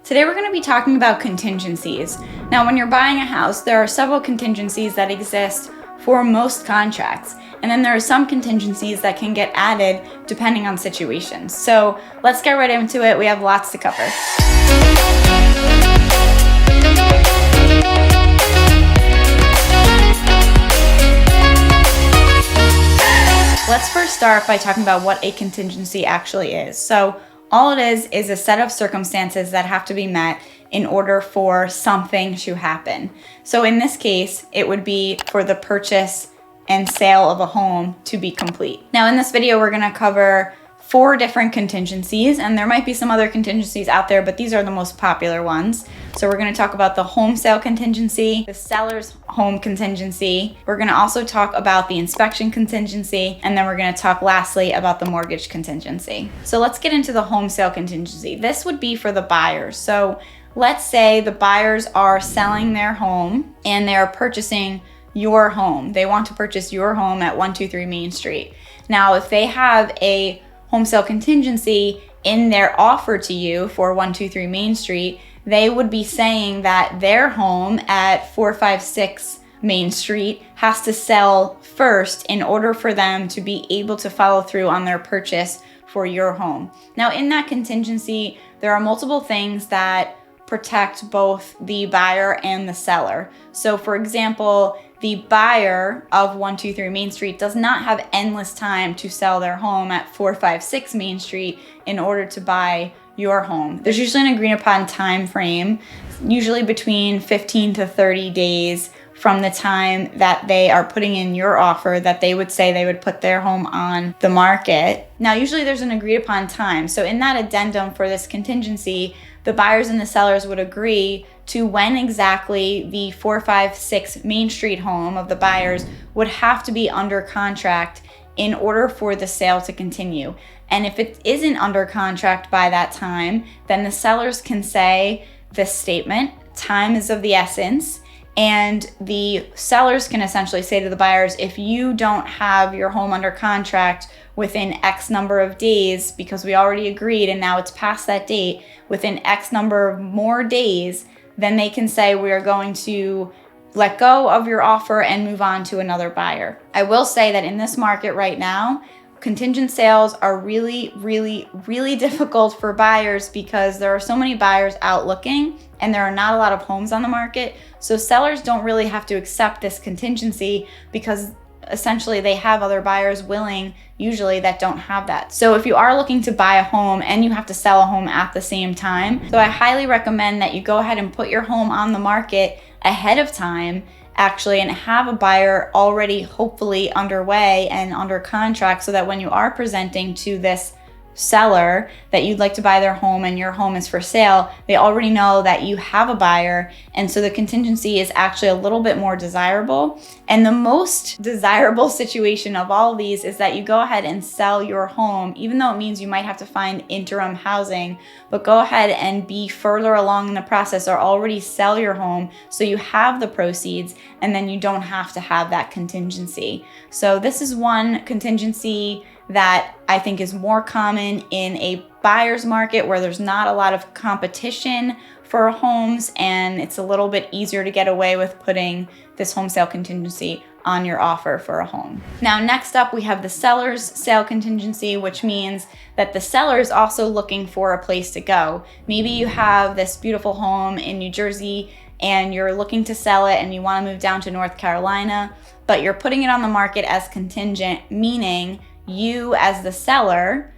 Today we're going to be talking about contingencies. Now, when you're buying a house, there are several contingencies that exist for most contracts, and then there are some contingencies that can get added depending on situations. So let's get right into it. We have lots to cover. Let's first start by talking about what a contingency actually is. So all it is a set of circumstances that have to be met in order for something to happen. So in this case, it would be for the purchase and sale of a home to be complete. Now in this video, we're gonna cover 4 different contingencies, and there might be some other contingencies out there, but these are the most popular ones. So we're gonna talk about the home sale contingency, the seller's home contingency. We're gonna also talk about the inspection contingency, and then we're gonna talk lastly about the mortgage contingency. So let's get into the home sale contingency. This would be for the buyers. So let's say the buyers are selling their home and they're purchasing your home. They want to purchase your home at 123 Main Street. Now, if they have a home sale contingency in their offer to you for 123 Main Street, they would be saying that their home at 456 Main Street has to sell first in order for them to be able to follow through on their purchase for your home. Now, in that contingency, there are multiple things that protect both the buyer and the seller. So for example, the buyer of 123 Main Street does not have endless time to sell their home at 456 Main Street in order to buy your home. There's usually an agreed upon time frame, usually between 15 to 30 days from the time that they are putting in your offer that they would say they would put their home on the market. Now, usually there's an agreed upon time. So in that addendum for this contingency, the buyers and the sellers would agree to when exactly the 456 Main Street home of the buyers would have to be under contract in order for the sale to continue. And if it isn't under contract by that time, then the sellers can say this statement, time is of the essence, and the sellers can essentially say to the buyers, if you don't have your home under contract within X number of days, because we already agreed and now it's past that date, within X number of more days, then they can say we are going to let go of your offer and move on to another buyer. I will say that in this market right now, contingent sales are really, really, really difficult for buyers because there are so many buyers out looking and there are not a lot of homes on the market. So sellers don't really have to accept this contingency because essentially they have other buyers willing usually that don't have that. So if you are looking to buy a home and you have to sell a home at the same time, so I highly recommend that you go ahead and put your home on the market ahead of time actually and have a buyer already hopefully underway and under contract so that when you are presenting to this seller that you'd like to buy their home and your home is for sale, they already know that you have a buyer, and so the contingency is actually a little bit more desirable. And the most desirable situation of all these is that you go ahead and sell your home, even though it means you might have to find interim housing, but go ahead and be further along in the process or already sell your home so you have the proceeds and then you don't have to have that contingency. So this is one contingency that I think is more common in a buyer's market where there's not a lot of competition for homes and it's a little bit easier to get away with putting this home sale contingency on your offer for a home. Now, next up, we have the seller's sale contingency, which means that the seller is also looking for a place to go. Maybe you have this beautiful home in New Jersey and you're looking to sell it and you want to move down to North Carolina, but you're putting it on the market as contingent, meaning you as the seller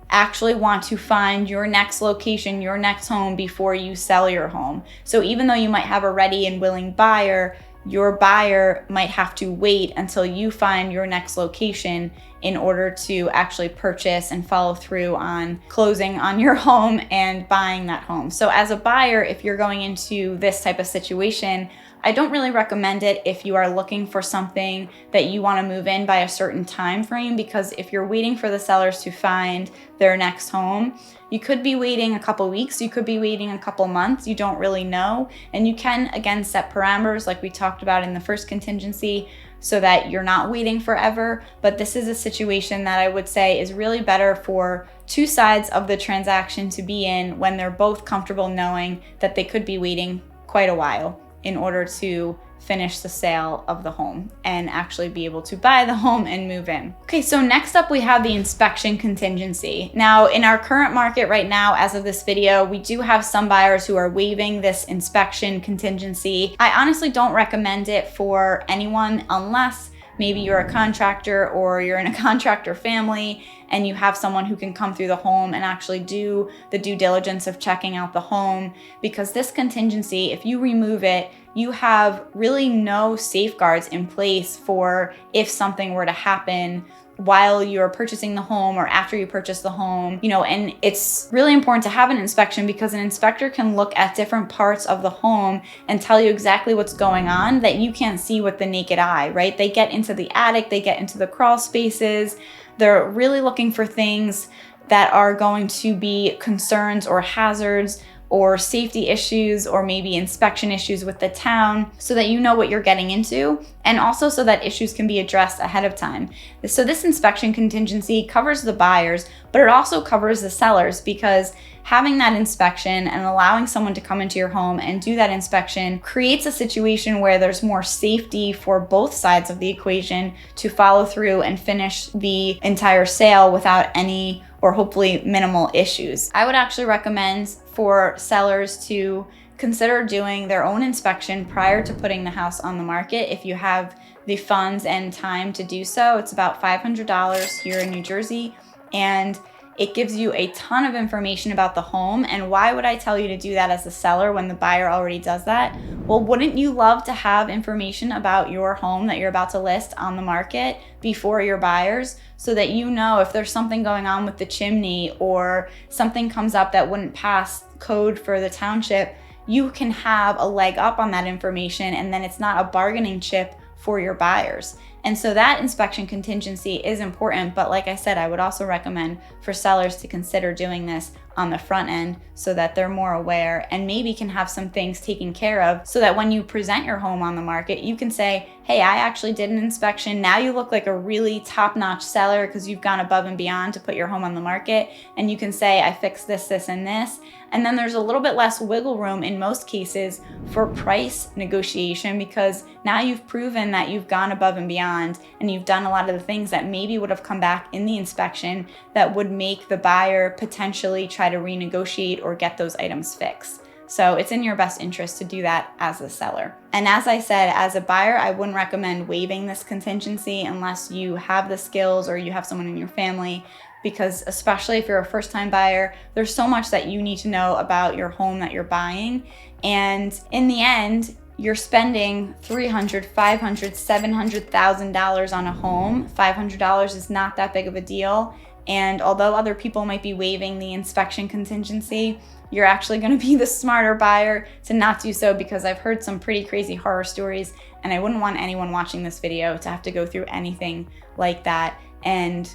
actually want to find your next location, your next home before you sell your home. So even though you might have a ready and willing buyer, your buyer might have to wait until you find your next location in order to actually purchase and follow through on closing on your home and buying that home. So as a buyer, if you're going into this type of situation, I don't really recommend it if you are looking for something that you want to move in by a certain time frame, because if you're waiting for the sellers to find their next home, you could be waiting a couple weeks, you could be waiting a couple months, you don't really know. And you can, again, set parameters like we talked about in the first contingency so that you're not waiting forever. But this is a situation that I would say is really better for two sides of the transaction to be in when they're both comfortable knowing that they could be waiting quite a while in order to finish the sale of the home and actually be able to buy the home and move in. Okay, so next up we have the inspection contingency. Now, in our current market right now, as of this video, we do have some buyers who are waiving this inspection contingency. I honestly don't recommend it for anyone unless maybe you're a contractor or you're in a contractor family and you have someone who can come through the home and actually do the due diligence of checking out the home, because this contingency, if you remove it, you have really no safeguards in place for if something were to happen while you're purchasing the home or after you purchase the home, and it's really important to have an inspection because an inspector can look at different parts of the home and tell you exactly what's going on that you can't see with the naked eye, right? They get into the attic, they get into the crawl spaces. They're really looking for things that are going to be concerns or hazards or safety issues or maybe inspection issues with the town so that you know what you're getting into, and also so that issues can be addressed ahead of time. So this inspection contingency covers the buyers, but it also covers the sellers, because having that inspection and allowing someone to come into your home and do that inspection creates a situation where there's more safety for both sides of the equation to follow through and finish the entire sale without any or hopefully minimal issues. I would actually recommend for sellers to consider doing their own inspection prior to putting the house on the market if you have the funds and time to do so. It's about $500 here in New Jersey, and it gives you a ton of information about the home. And why would I tell you to do that as a seller when the buyer already does that? Well, wouldn't you love to have information about your home that you're about to list on the market before your buyers, so that you know if there's something going on with the chimney or something comes up that wouldn't pass code for the township, you can have a leg up on that information, and then it's not a bargaining chip for your buyers. And so that inspection contingency is important, but like I said, I would also recommend for sellers to consider doing this on the front end so that they're more aware and maybe can have some things taken care of so that when you present your home on the market, you can say, hey, I actually did an inspection. Now you look like a really top-notch seller because you've gone above and beyond to put your home on the market. And you can say, I fixed this, this, and this. And then there's a little bit less wiggle room in most cases for price negotiation, because now you've proven that you've gone above and beyond and you've done a lot of the things that maybe would have come back in the inspection that would make the buyer potentially try to renegotiate or get those items fixed. So it's in your best interest to do that as a seller. And as I said, as a buyer, I wouldn't recommend waiving this contingency unless you have the skills or you have someone in your family, because especially if you're a first-time buyer, there's so much that you need to know about your home that you're buying. And in the end, you're spending $300,000, $500,000, $700,000 on a home. $500 is not that big of a deal. And although other people might be waiving the inspection contingency, you're actually going to be the smarter buyer to not do so, because I've heard some pretty crazy horror stories, and I wouldn't want anyone watching this video to have to go through anything like that and,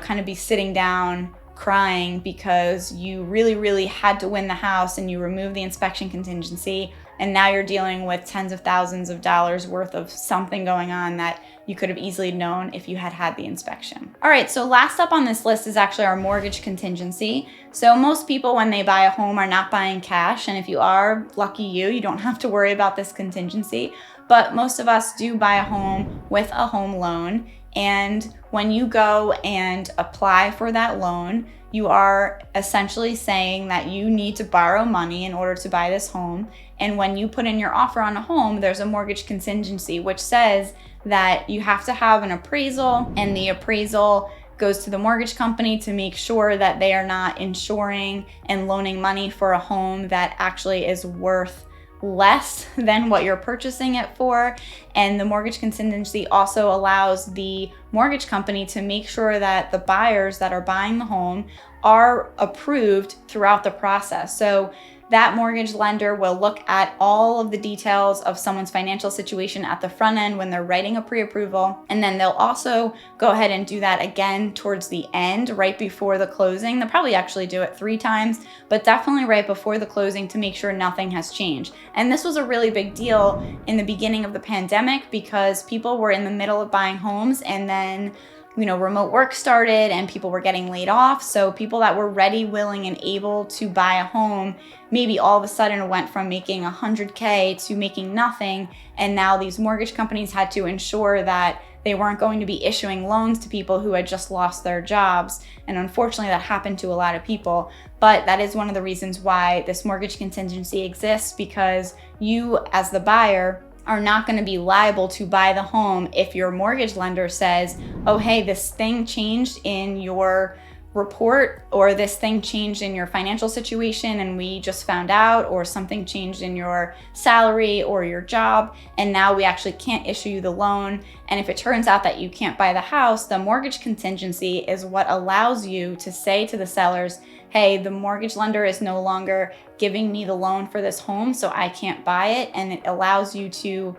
kind of be sitting down crying because you really, really had to win the house and you removed the inspection contingency, and now you're dealing with tens of thousands of dollars worth of something going on that you could have easily known if you had had the inspection. All right, so last up on this list is actually our mortgage contingency. So most people, when they buy a home, are not buying cash, and if you are, lucky you don't have to worry about this contingency. But most of us do buy a home with a home loan, and when you go and apply for that loan, you are essentially saying that you need to borrow money in order to buy this home. And when you put in your offer on a home, there's a mortgage contingency, which says that you have to have an appraisal, and the appraisal goes to the mortgage company to make sure that they are not insuring and loaning money for a home that actually is worth less than what you're purchasing it for. And the mortgage contingency also allows the mortgage company to make sure that the buyers that are buying the home are approved throughout the process. So that mortgage lender will look at all of the details of someone's financial situation at the front end when they're writing a pre-approval. And then they'll also go ahead and do that again towards the end, right before the closing. They'll probably actually do it 3 times, but definitely right before the closing to make sure nothing has changed. And this was a really big deal in the beginning of the pandemic because people were in the middle of buying homes, and then remote work started and people were getting laid off. So people that were ready, willing, and able to buy a home maybe all of a sudden went from making $100K to making nothing. And now these mortgage companies had to ensure that they weren't going to be issuing loans to people who had just lost their jobs. And unfortunately, that happened to a lot of people. But that is one of the reasons why this mortgage contingency exists, because you, as the buyer, are not going to be liable to buy the home if your mortgage lender says, oh, hey, this thing changed in your report, or this thing changed in your financial situation and we just found out, or something changed in your salary or your job and now we actually can't issue you the loan. And if it turns out that you can't buy the house, the mortgage contingency is what allows you to say to the sellers, hey, the mortgage lender is no longer giving me the loan for this home, so I can't buy it. And it allows you to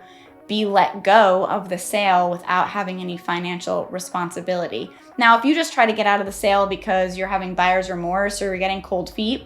be let go of the sale without having any financial responsibility. Now, if you just try to get out of the sale because you're having buyer's remorse or you're getting cold feet,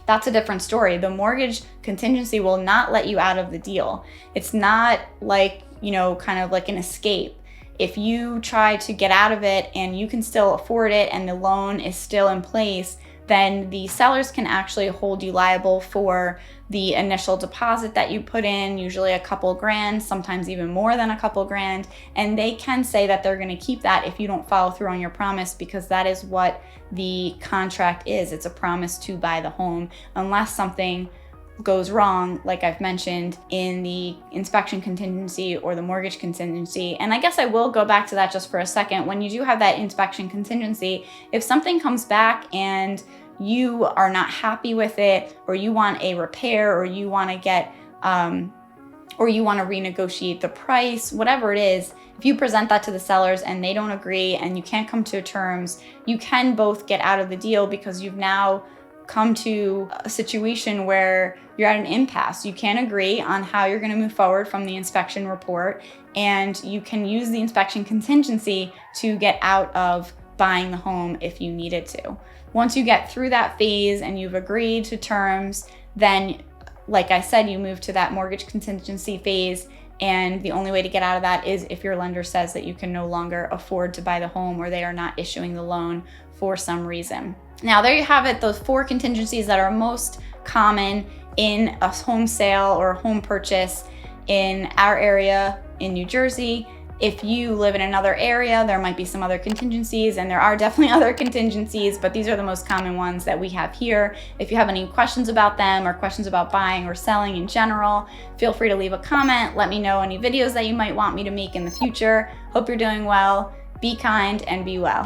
that's a different story. The mortgage contingency will not let you out of the deal. It's not like, kind of like an escape. If you try to get out of it and you can still afford it and the loan is still in place, then the sellers can actually hold you liable for the initial deposit that you put in, usually a couple grand, sometimes even more than a couple grand. And they can say that they're going to keep that if you don't follow through on your promise, because that is what the contract is. It's a promise to buy the home, unless something goes wrong, like I've mentioned, in the inspection contingency or the mortgage contingency. And I guess I will go back to that just for a second. When you do have that inspection contingency, if something comes back and you are not happy with it, or you want a repair, or you want to get, or you want to renegotiate the price, whatever it is, if you present that to the sellers and they don't agree and you can't come to terms, you can both get out of the deal, because you've now come to a situation where you're at an impasse. You can't agree on how you're going to move forward from the inspection report, and you can use the inspection contingency to get out of buying the home if you needed to. Once you get through that phase and you've agreed to terms, then, like I said, you move to that mortgage contingency phase. And the only way to get out of that is if your lender says that you can no longer afford to buy the home, or they are not issuing the loan for some reason. Now, there you have it, those 4 contingencies that are most common in a home sale or home purchase in our area in New Jersey. If you live in another area, there might be some other contingencies, and there are definitely other contingencies, but these are the most common ones that we have here. If you have any questions about them, or questions about buying or selling in general, feel free to leave a comment. Let me know any videos that you might want me to make in the future. Hope you're doing well. Be kind and be well.